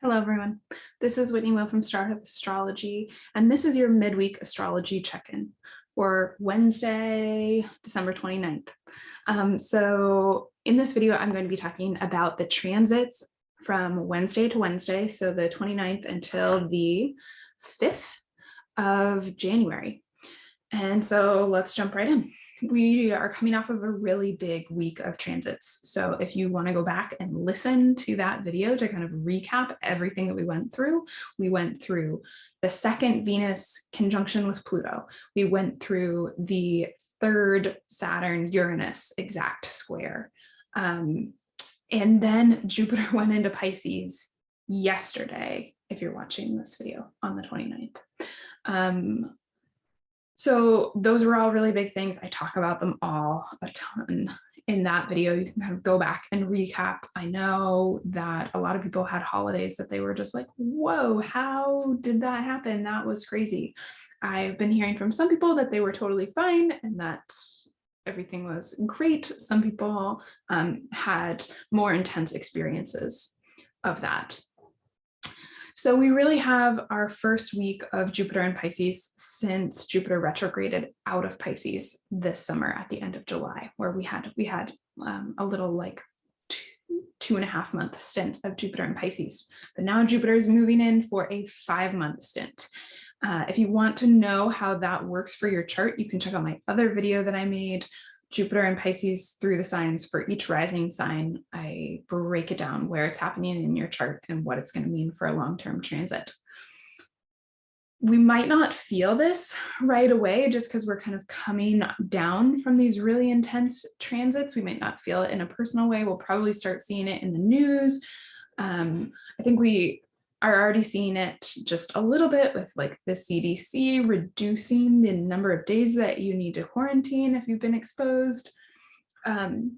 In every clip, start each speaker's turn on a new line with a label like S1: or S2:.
S1: Hello, everyone. This is Whitney Will from Start with Astrology, and this is your midweek astrology check-in for Wednesday, December 29th. So in this video, I'm going to be talking about the transits from Wednesday to Wednesday, so the 29th until the 5th of January. And so let's jump right in. We are coming off of a really big week of transits. So if you want to go back and listen to that video to kind of recap everything that we went through the second Venus conjunction with Pluto. We went through the third Saturn Uranus exact square. And then Jupiter went into Pisces yesterday, if you're watching this video on the 29th. So those were all really big things. I talk about them all a ton in that video. You can kind of go back and recap. I know that a lot of people had holidays that they were just like, whoa, how did that happen? That was crazy. I've been hearing from some people that they were totally fine and that everything was great. Some people had more intense experiences of that. So we really have our first week of Jupiter in Pisces since Jupiter retrograded out of Pisces this summer at the end of July, where we had a little like two and a half month stint of Jupiter in Pisces. But now Jupiter is moving in for a 5-month stint. If you want to know how that works for your chart, you can check out my other video that I made, Jupiter and Pisces through the signs for each rising sign. I break it down where it's happening in your chart and what it's going to mean for a long-term transit. We might not feel this right away just because we're kind of coming down from these really intense transits. We might not feel it in a personal way. We'll probably start seeing it in the news. I think we are already seeing it just a little bit with like the CDC reducing the number of days that you need to quarantine if you've been exposed. And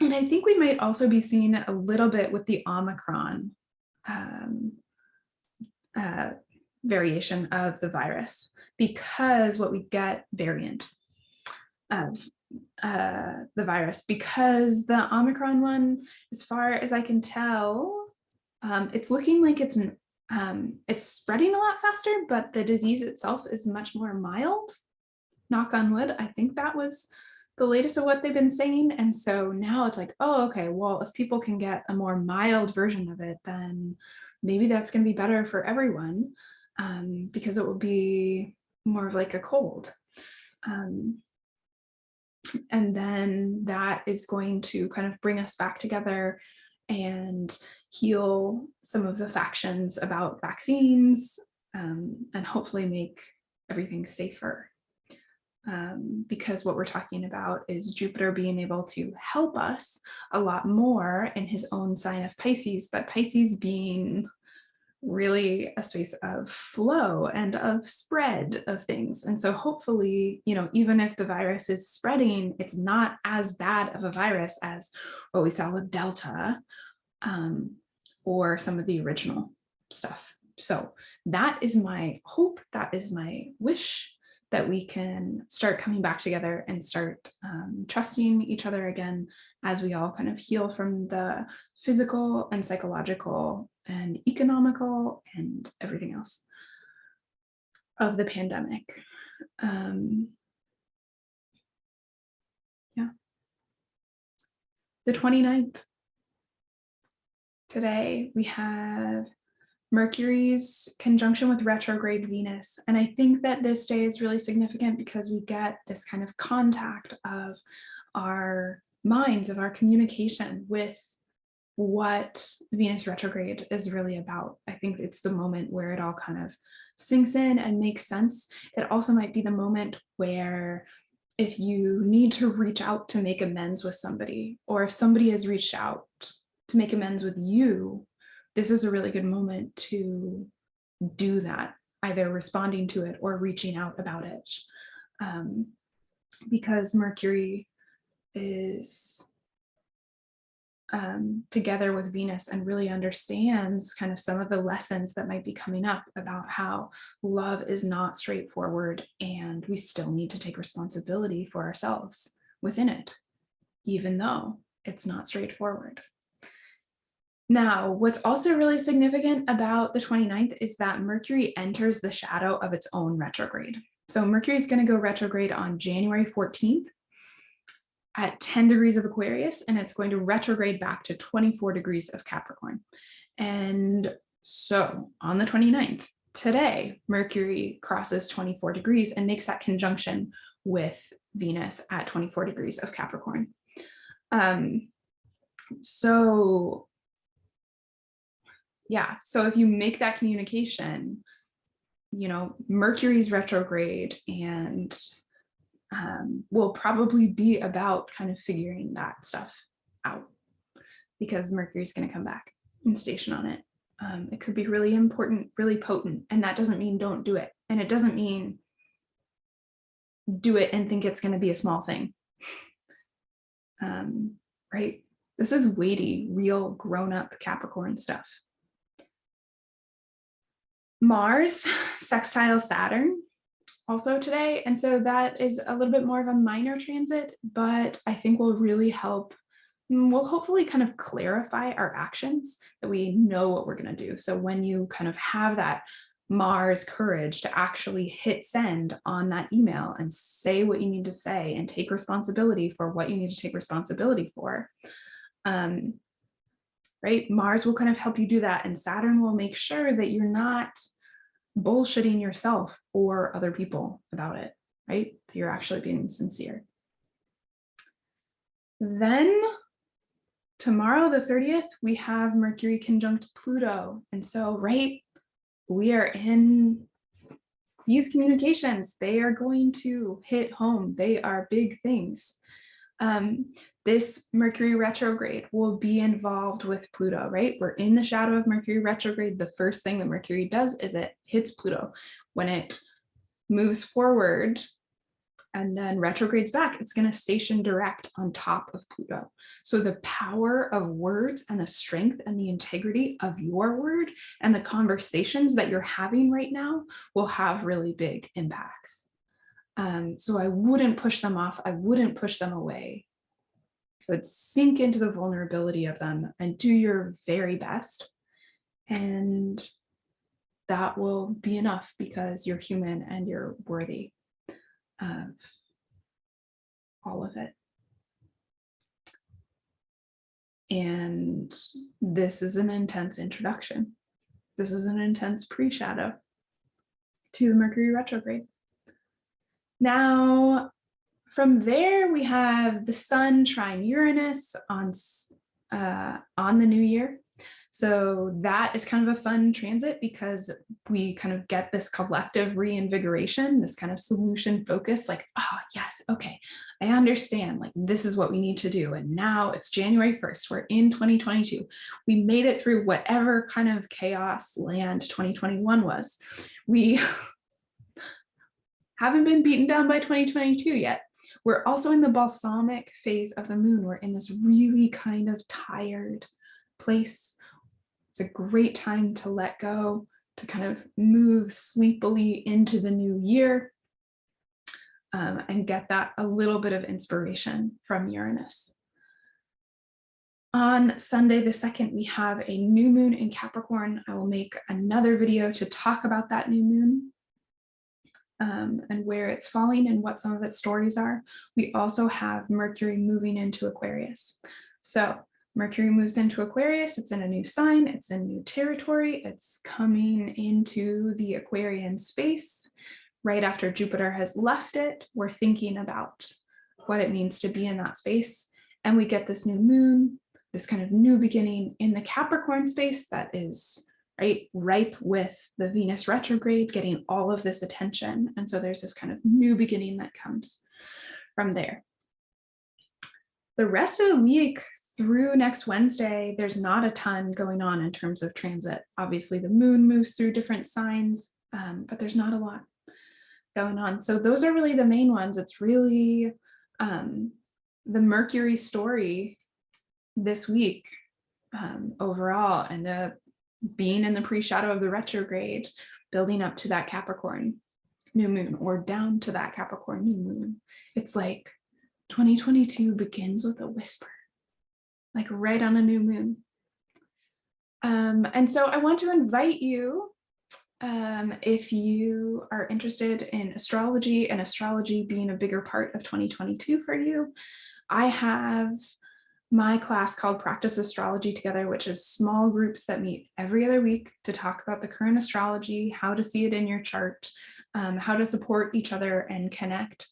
S1: I think we might also be seeing it a little bit with the Omicron variation of the virus, because what we get variant of the virus, because the Omicron one, as far as I can tell, it's looking like it's spreading a lot faster, but the disease itself is much more mild. Knock on wood. I think that was the latest of what they've been saying. And so now it's like, oh, okay, well, if people can get a more mild version of it, then maybe that's going to be better for everyone, because it will be more of like a cold. And then that is going to kind of bring us back together and heal some of the factions about vaccines, and hopefully make everything safer. Because what we're talking about is Jupiter being able to help us a lot more in his own sign of Pisces, but Pisces being really a space of flow and of spread of things. And so hopefully, even if the virus is spreading, it's not as bad of a virus as what we saw with Delta, or some of the original stuff. So that is my hope, that is my wish, that we can start coming back together and start trusting each other again as we all kind of heal from the physical and psychological and economical and everything else of the pandemic. Yeah. The 29th. Today we have Mercury's conjunction with retrograde Venus. And I think that this day is really significant because we get this kind of contact of our minds, of our communication with what Venus retrograde is really about. I think it's the moment where it all kind of sinks in and makes sense. It also might be the moment where if you need to reach out to make amends with somebody, or if somebody has reached out to make amends with you, this is a really good moment to do that, either responding to it or reaching out about it. Because Mercury is together with Venus and really understands kind of some of the lessons that might be coming up about how love is not straightforward and we still need to take responsibility for ourselves within it, even though it's not straightforward. Now, what's also really significant about the 29th is that Mercury enters the shadow of its own retrograde. So Mercury is going to go retrograde on January 14th at 10 degrees of Aquarius, and it's going to retrograde back to 24 degrees of Capricorn. And so on the 29th, today, Mercury crosses 24 degrees and makes that conjunction with Venus at 24 degrees of Capricorn. So if you make that communication, Mercury's retrograde, and will probably be about kind of figuring that stuff out, because Mercury's going to come back and station on it. It could be really important, really potent, and that doesn't mean don't do it. And it doesn't mean do it and think it's going to be a small thing. Right? This is weighty, real grown-up Capricorn stuff. Mars sextile Saturn also today. And so that is a little bit more of a minor transit, but I think will really help. We'll hopefully kind of clarify our actions, that we know what we're going to do. So when you kind of have that Mars courage to actually hit send on that email and say what you need to say and take responsibility for what you need to take responsibility for, right? Mars will kind of help you do that. And Saturn will make sure that you're not bullshitting yourself or other people about it, right? That you're actually being sincere. Then tomorrow, the 30th, we have Mercury conjunct Pluto. And so, right, we are in these communications. They are going to hit home. They are big things. This Mercury retrograde will be involved with Pluto, right? We're in the shadow of Mercury retrograde. The first thing that Mercury does is it hits Pluto. When it moves forward and then retrogrades back, it's going to station direct on top of Pluto. So the power of words and the strength and the integrity of your word and the conversations that you're having right now will have really big impacts. So I wouldn't push them off. I wouldn't push them away. I would sink into the vulnerability of them and do your very best. And that will be enough, because you're human and you're worthy of all of it. And this is an intense introduction. This is an intense pre-shadow to the Mercury retrograde. Now, from there, we have the Sun trine Uranus on the new year. So that is kind of a fun transit, because we kind of get this collective reinvigoration, this kind of solution focus, like, oh, yes, okay, I understand, like, this is what we need to do. And now it's January 1st, we're in 2022. We made it through whatever kind of chaos land 2021 was. We haven't been beaten down by 2022 yet. We're also in the balsamic phase of the moon. We're in this really kind of tired place. It's a great time to let go, to kind of move sleepily into the new year, and get that a little bit of inspiration from Uranus. On Sunday the 2nd, we have a new moon in Capricorn. I will make another video to talk about that new moon. And where it's falling and what some of its stories are. We also have Mercury moving into Aquarius. So Mercury moves into Aquarius, it's in a new sign, it's in new territory, it's coming into the Aquarian space. Right after Jupiter has left it, we're thinking about what it means to be in that space. And we get this new moon, this kind of new beginning in the Capricorn space that is ripe with the Venus retrograde, getting all of this attention. And so there's this kind of new beginning that comes from there. The rest of the week through next Wednesday, there's not a ton going on in terms of transit. Obviously, the moon moves through different signs, but there's not a lot going on. So those are really the main ones. It's really the Mercury story this week overall, and the being in the pre-shadow of the retrograde, building up to that Capricorn new moon, or down to that Capricorn new moon. It's like 2022 begins with a whisper, like right on a new moon. And so I want to invite you, if you are interested in astrology and astrology being a bigger part of 2022 for you, I have my class called Practice Astrology Together, which is small groups that meet every other week to talk about the current astrology, how to see it in your chart, how to support each other and connect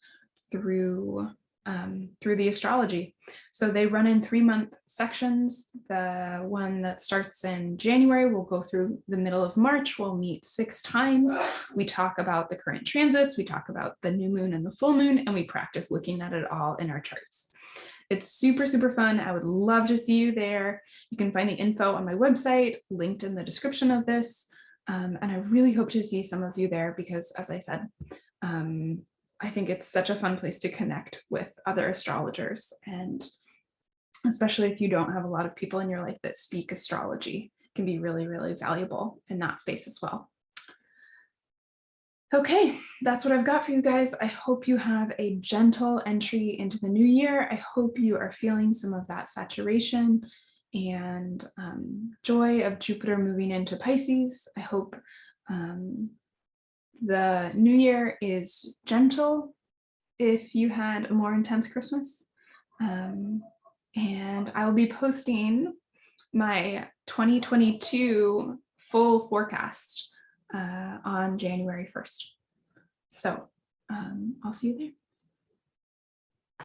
S1: through the astrology. So they run in 3-month sections. The one that starts in January will go through the middle of March. We'll meet 6 times. We talk about the current transits, we talk about the new moon and the full moon, and we practice looking at it all in our charts. It's super, super fun. I would love to see you there. You can find the info on my website, linked in the description of this. And I really hope to see some of you there because, as I said, I think it's such a fun place to connect with other astrologers, and especially if you don't have a lot of people in your life that speak astrology, it can be really, really valuable in that space as well. Okay, that's what I've got for you guys. I hope you have a gentle entry into the new year. I hope you are feeling some of that saturation and joy of Jupiter moving into Pisces. I hope the new year is gentle if you had a more intense Christmas. And I'll be posting my 2022 full forecast on January 1st. So I'll see you there.